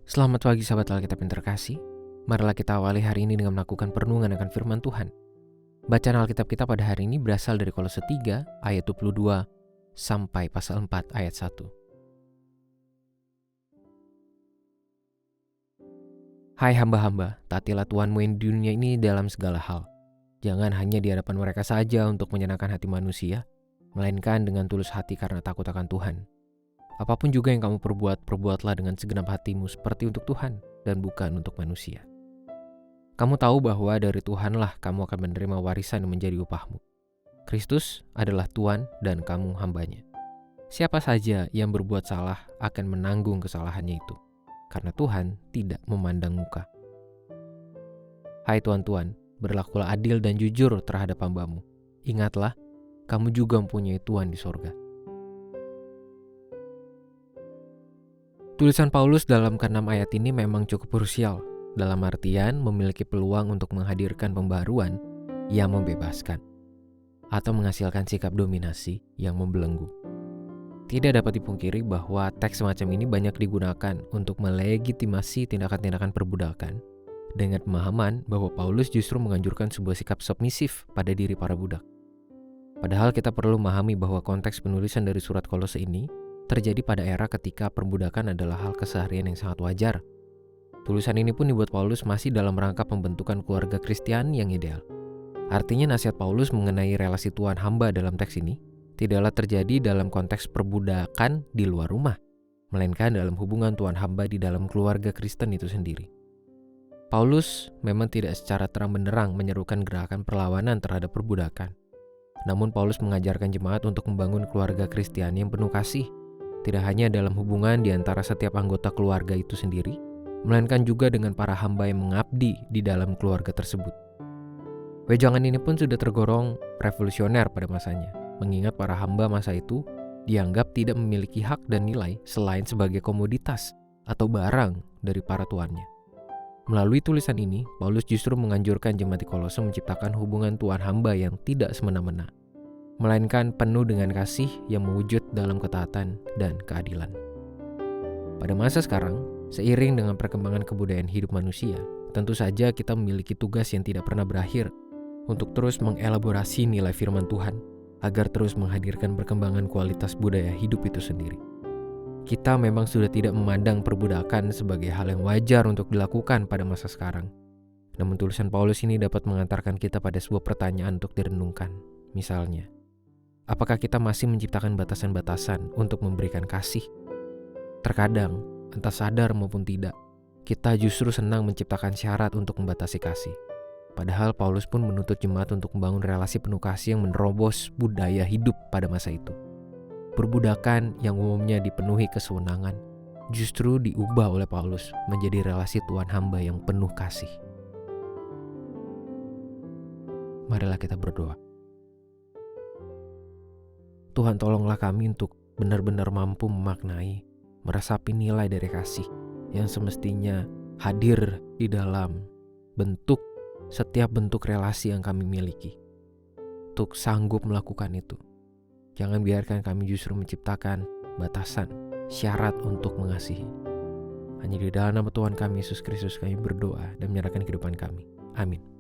Selamat pagi sahabat Alkitab yang terkasih. Marilah kita awali hari ini dengan melakukan perenungan akan firman Tuhan. Bacaan Alkitab kita pada hari ini berasal dari Kolose 3 ayat 22 sampai pasal 4 ayat 1. Hai hamba-hamba, taatilah Tuhanmu yang di dunia ini dalam segala hal. Jangan hanya di hadapan mereka saja untuk menyenangkan hati manusia, melainkan dengan tulus hati karena takut akan Tuhan. Apapun juga yang kamu perbuat, perbuatlah dengan segenap hatimu seperti untuk Tuhan dan bukan untuk manusia. Kamu tahu bahwa dari Tuhanlah kamu akan menerima warisan yang menjadi upahmu. Kristus adalah Tuhan dan kamu hambanya. Siapa saja yang berbuat salah akan menanggung kesalahannya itu, karena Tuhan tidak memandang muka. Hai tuan-tuan, berlakulah adil dan jujur terhadap hambamu. Ingatlah, kamu juga mempunyai Tuhan di sorga. Tulisan Paulus dalam ke-6 ayat ini memang cukup krusial, dalam artian memiliki peluang untuk menghadirkan pembaruan yang membebaskan, atau menghasilkan sikap dominasi yang membelenggu. Tidak dapat dipungkiri bahwa teks semacam ini banyak digunakan untuk melegitimasi tindakan-tindakan perbudakan, dengan pemahaman bahwa Paulus justru menganjurkan sebuah sikap submisif pada diri para budak. Padahal kita perlu memahami bahwa konteks penulisan dari surat Kolose ini terjadi pada era ketika perbudakan adalah hal keseharian yang sangat wajar. Tulisan ini pun dibuat Paulus masih dalam rangka pembentukan keluarga Kristen yang ideal. Artinya nasihat Paulus mengenai relasi tuan hamba dalam teks ini tidaklah terjadi dalam konteks perbudakan di luar rumah, melainkan dalam hubungan tuan hamba di dalam keluarga Kristen itu sendiri. Paulus memang tidak secara terang-benderang menyerukan gerakan perlawanan terhadap perbudakan. Namun Paulus mengajarkan jemaat untuk membangun keluarga Kristen yang penuh kasih, tidak hanya dalam hubungan di antara setiap anggota keluarga itu sendiri, melainkan juga dengan para hamba yang mengabdi di dalam keluarga tersebut. Wejangan ini pun sudah tergolong revolusioner pada masanya, mengingat para hamba masa itu dianggap tidak memiliki hak dan nilai selain sebagai komoditas atau barang dari para tuannya. Melalui tulisan ini, Paulus justru menganjurkan jemaat di Kolose menciptakan hubungan tuan hamba yang tidak semena-mena, melainkan penuh dengan kasih yang mewujud dalam ketaatan dan keadilan. Pada masa sekarang, seiring dengan perkembangan kebudayaan hidup manusia, tentu saja kita memiliki tugas yang tidak pernah berakhir untuk terus mengelaborasi nilai firman Tuhan agar terus menghadirkan perkembangan kualitas budaya hidup itu sendiri. Kita memang sudah tidak memandang perbudakan sebagai hal yang wajar untuk dilakukan pada masa sekarang. Namun tulisan Paulus ini dapat mengantarkan kita pada sebuah pertanyaan untuk direnungkan. Misalnya, apakah kita masih menciptakan batasan-batasan untuk memberikan kasih? Terkadang, entah sadar maupun tidak, kita justru senang menciptakan syarat untuk membatasi kasih. Padahal Paulus pun menuntut jemaat untuk membangun relasi penuh kasih yang menerobos budaya hidup pada masa itu. Perbudakan yang umumnya dipenuhi kesewenangan justru diubah oleh Paulus menjadi relasi tuan hamba yang penuh kasih. Marilah kita berdoa. Tuhan, tolonglah kami untuk benar-benar mampu memaknai, meresapi nilai dari kasih yang semestinya hadir di dalam setiap bentuk relasi yang kami miliki. Untuk sanggup melakukan itu, jangan biarkan kami justru menciptakan batasan, syarat untuk mengasihi. Hanya di dalam nama Tuhan kami Yesus Kristus kami berdoa dan menyerahkan kehidupan kami. Amin.